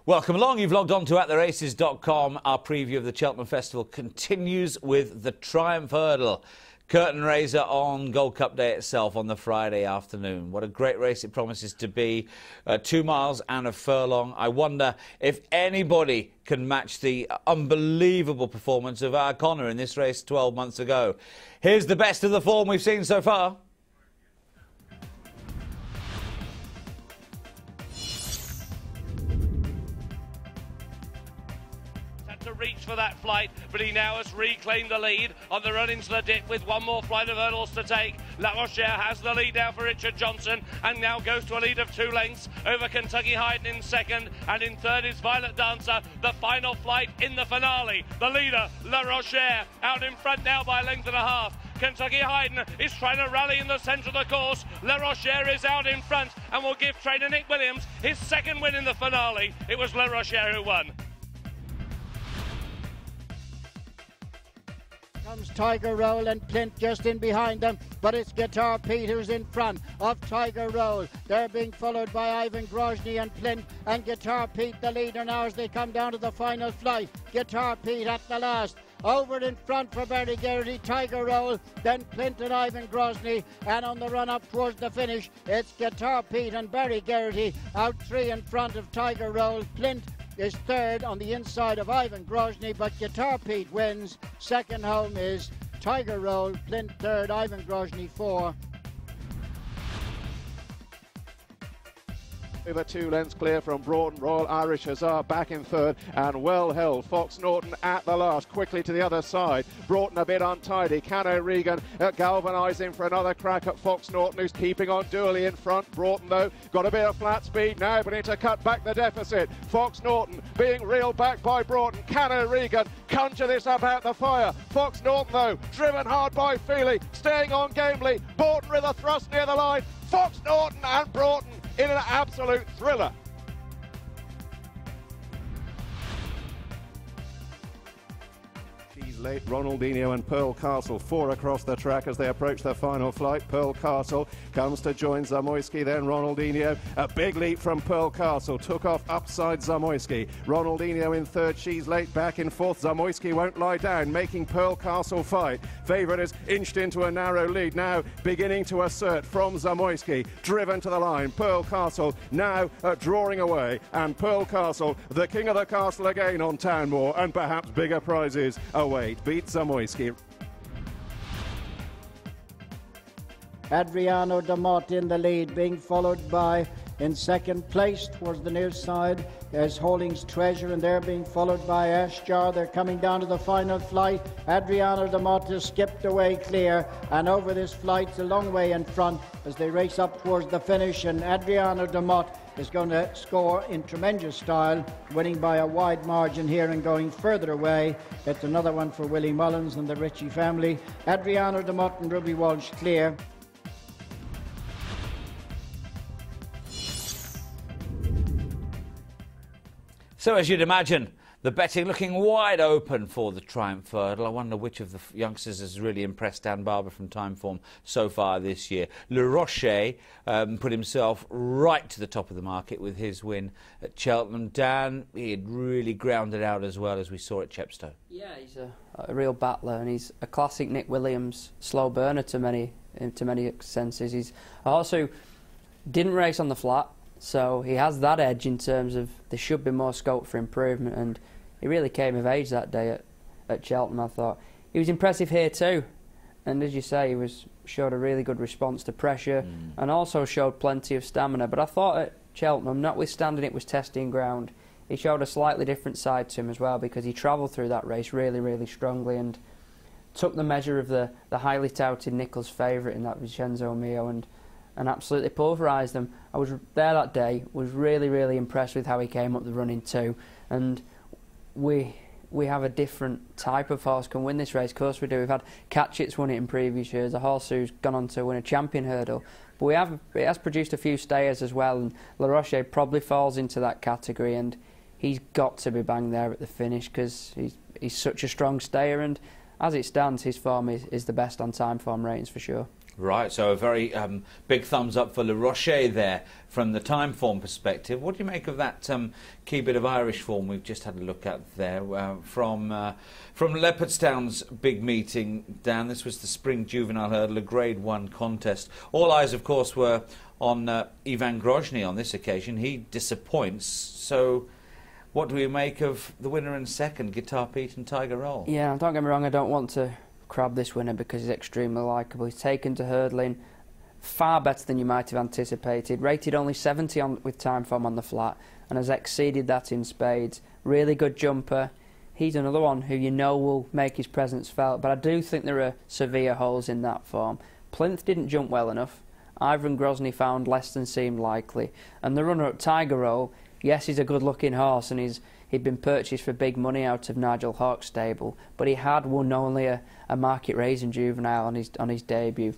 Welcome along. You've logged on to attheraces.com. Our preview of the Cheltenham Festival continues with the Triumph Hurdle. Curtain raiser on Gold Cup Day itself on the Friday afternoon. What a great race it promises to be. 2 miles and a furlong. I wonder if anybody can match the unbelievable performance of our Connor in this race 12 months ago. Here's the best of the form we've seen so far. To reach for that flight, but he now has reclaimed the lead on the run into the dip with one more flight of hurdles to take. La Rochère has the lead now for Richard Johnson and now goes to a lead of 2 lengths over Kentucky Hayden in second, and in third is Violet Dancer. The final flight in the finale. The leader, La Rochère, out in front now by a length and a half. Kentucky Hayden is trying to rally in the centre of the course. La Rochère is out in front and will give trainer Nick Williams his second win in the finale. It was La Rochère who won. Comes Tiger Roll and PLINTH just in behind them, but it's Guitar Pete who's in front of Tiger Roll. They're being followed by Ivan Grozny and PLINTH, and Guitar Pete the leader now as they come down to the final flight. Guitar Pete at the last. Over in front for Barry Garrity, Tiger Roll, then PLINTH and Ivan Grozny, and on the run up towards the finish, it's Guitar Pete and Barry Garrity out 3 in front of Tiger Roll. PLINTH is third on the inside of Ivan Grozny, but Guitar Pete wins. Second home is Tiger Roll, PLINTH third, Ivan Grozny 4. Over 2 lengths clear from Broughton. Royal Irish Hussar back in third, and well held. Fox Norton at the last, quickly to the other side. Broughton a bit untidy. Cano Regan galvanising for another crack at Fox Norton, who's keeping on dually in front. Broughton, though, got a bit of flat speed now, but need to cut back the deficit. Fox Norton being reeled back by Broughton. Cano Regan conjure this up out the fire. Fox Norton, though, driven hard by Feely, staying on gamely. Broughton with a thrust near the line. Fox Norton and Broughton in an absolute thriller. Late Ronaldinho and Pearl Castle, 4 across the track as they approach the final flight. Pearl Castle comes to join Zamoyski, then Ronaldinho. A big leap from Pearl Castle, took off upside Zamoyski. Ronaldinho in third, She's Late back in fourth. Zamoyski won't lie down, making Pearl Castle fight. Favourite is inched into a narrow lead, now beginning to assert from Zamoyski. Driven to the line, Pearl Castle now drawing away, and Pearl Castle, the king of the castle again on Townmoor, and perhaps bigger prizes away. Beats Zamoyski. Adriano de Motte in the lead, being followed by, in second place towards the near side, is Holding's Treasure, and they're being followed by Ashjar. They're coming down to the final flight. Adriano de Motte has skipped away clear, and over this flight a long way in front as they race up towards the finish, and Adriano de Motte is going to score in tremendous style, winning by a wide margin here and going further away. It's another one for Willie Mullins and the Ritchie family. Adriano de Motte and Ruby Walsh clear. So, as you'd imagine, the betting looking wide open for the Triumph Hurdle. I wonder which of the youngsters has really impressed Dan Barber from Timeform so far this year. La Rochère put himself right to the top of the market with his win at Cheltenham. Dan, he had really grounded out as well as we saw at Chepstow. Yeah, he's a real battler, and he's a classic Nick Williams slow burner to many senses. He's also didn't race on the flat, so he has that edge in terms of there should be more scope for improvement, and he really came of age that day at Cheltenham. I thought he was impressive here too, and as you say, he showed a really good response to pressure and also showed plenty of stamina. But I thought at Cheltenham, notwithstanding it was testing ground, he showed a slightly different side to him as well, because he travelled through that race really strongly and took the measure of the highly touted Nicholls favourite in that Vincenzo Mio and absolutely pulverised them. I was there that day, was really impressed with how he came up the running too, and we have a different type of horse can win this race. Of course we do. We've had Catchett's won it in previous years, a horse who's gone on to win a champion hurdle, but it has produced a few stayers as well, and La Rochère probably falls into that category, and he's got to be bang there at the finish because he's such a strong stayer, and as it stands his form is the best on Timeform ratings for sure. Right, so a very big thumbs up for Le Rocher there from the Timeform perspective. What do you make of that key bit of Irish form we've just had a look at there from Leopardstown's big meeting, Dan? This was the Spring Juvenile Hurdle, a Grade 1 contest. All eyes, of course, were on Ivan Grozny on this occasion. He disappoints, so what do we make of the winner and second, Guitar Pete and Tiger Roll? Yeah, don't get me wrong, I don't want to crab this winner because he's extremely likeable. He's taken to hurdling far better than you might have anticipated. Rated only 70 with Timeform on the flat and has exceeded that in spades. Really good jumper. He's another one who you know will make his presence felt, but I do think there are severe holes in that form. Plinth didn't jump well enough. Ivan Grozny found less than seemed likely. And the runner-up Tiger Roll, yes, he's a good-looking horse and he'd been purchased for big money out of Nigel Hawke's stable, but he had won only a market-raising juvenile on his debut.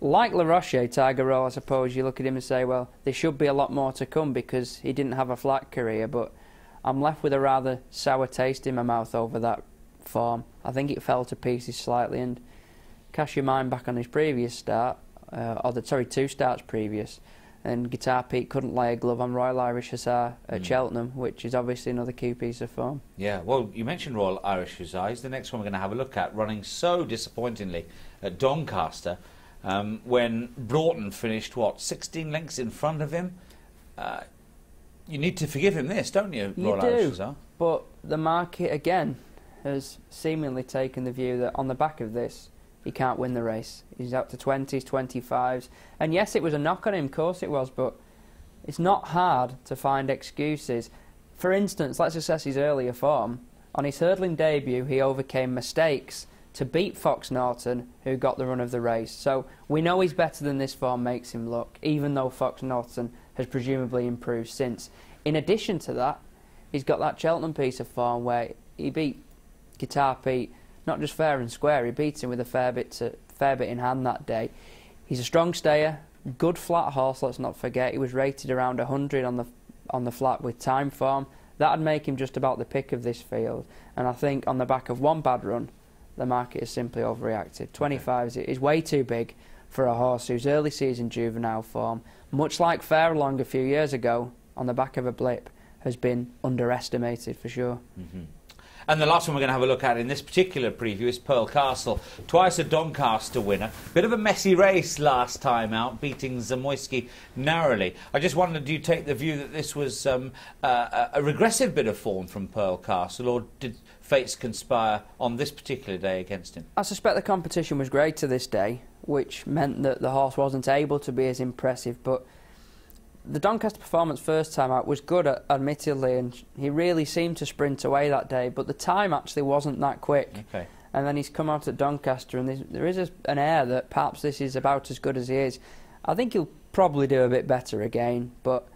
Like Le Rocher, Tiger Roll, I suppose you look at him and say, well, there should be a lot more to come because he didn't have a flat career, but I'm left with a rather sour taste in my mouth over that form. I think it fell to pieces slightly, and cast your mind back on his previous start, two starts previous, and Guitar Pete couldn't lay a glove on Royal Irish Hussar at Cheltenham, which is obviously another key piece of form. Yeah, well, you mentioned Royal Irish Hussar. He's the next one we're going to have a look at, running so disappointingly at Doncaster when BROUGHTON finished, 16 lengths in front of him. You need to forgive him this, don't you, Royal Irish Hussar? But the market, again, has seemingly taken the view that on the back of this, he can't win the race. He's out to 20s, 25s. And yes, it was a knock on him, of course it was, but it's not hard to find excuses. For instance, let's assess his earlier form. On his hurdling debut, he overcame mistakes to beat Fox Norton, who got the run of the race. So we know he's better than this form makes him look, even though Fox Norton has presumably improved since. In addition to that, he's got that Cheltenham piece of form where he beat Guitar Pete not just fair and square, he beat him with a fair bit in hand that day. He's a strong stayer, good flat horse, let's not forget. He was rated around 100 on the flat with Timeform. That'd make him just about the pick of this field. And I think on the back of one bad run, the market has simply overreacted. 25 is way too big for a horse whose early season juvenile form, much like Fairlong a few years ago, on the back of a blip, has been underestimated for sure. And the last one we're going to have a look at in this particular preview is Pearl Castle. Twice a Doncaster winner. Bit of a messy race last time out, beating Zamoyski narrowly. I just wondered, do you take the view that this was a regressive bit of form from Pearl Castle, or did fates conspire on this particular day against him? I suspect the competition was great to this day, which meant that the horse wasn't able to be as impressive, but the Doncaster performance first time out was good, admittedly, and he really seemed to sprint away that day, but the time actually wasn't that quick. Okay. And then he's come out at Doncaster, and there is an air that perhaps this is about as good as he is. I think he'll probably do a bit better again, but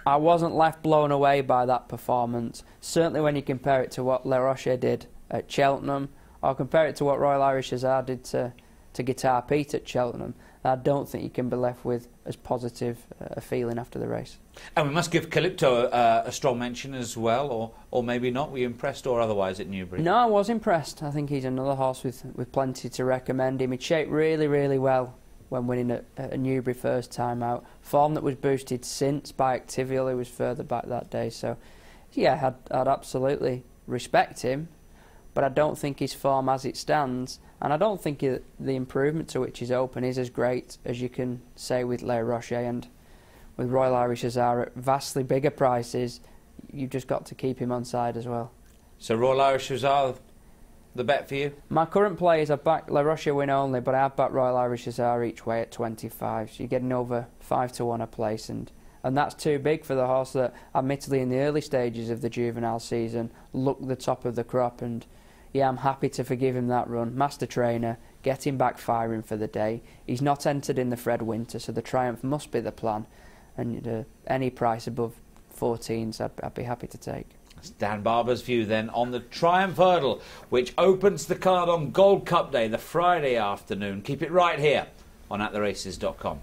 I wasn't left blown away by that performance. Certainly when you compare it to what Le Rocher did at Cheltenham, or compare it to what Royal Irish Hussar did to Guitar Pete at Cheltenham, I don't think you can be left with as positive a feeling after the race. And we must give Calypto a strong mention as well, or maybe not. Were you impressed or otherwise at Newbury? No, I was impressed. I think he's another horse with plenty to recommend him. He shaped really, really well when winning at Newbury first time out. Form that was boosted since by Activial, who was further back that day. So, yeah, I'd absolutely respect him, but I don't think his form as it stands, and I don't think the improvement to which he's open is as great as you can say with Le Rocher, and with Royal Irish Hussar at vastly bigger prices, you've just got to keep him on side as well. So Royal Irish Hussar, the bet for you? My current play is I've backed Le Rocher win only, but I have backed Royal Irish Hussar each way at 25, so you're getting over 5 to 1 a place, and that's too big for the horse that, admittedly in the early stages of the juvenile season, looked the top of the crop. And yeah, I'm happy to forgive him that run. Master trainer, get him back firing for the day. He's not entered in the Fred Winter, so the Triumph must be the plan. And any price above 14s, I'd be happy to take. That's Dan Barber's view then on the Triumph Hurdle, which opens the card on Gold Cup Day, the Friday afternoon. Keep it right here on AtTheRaces.com.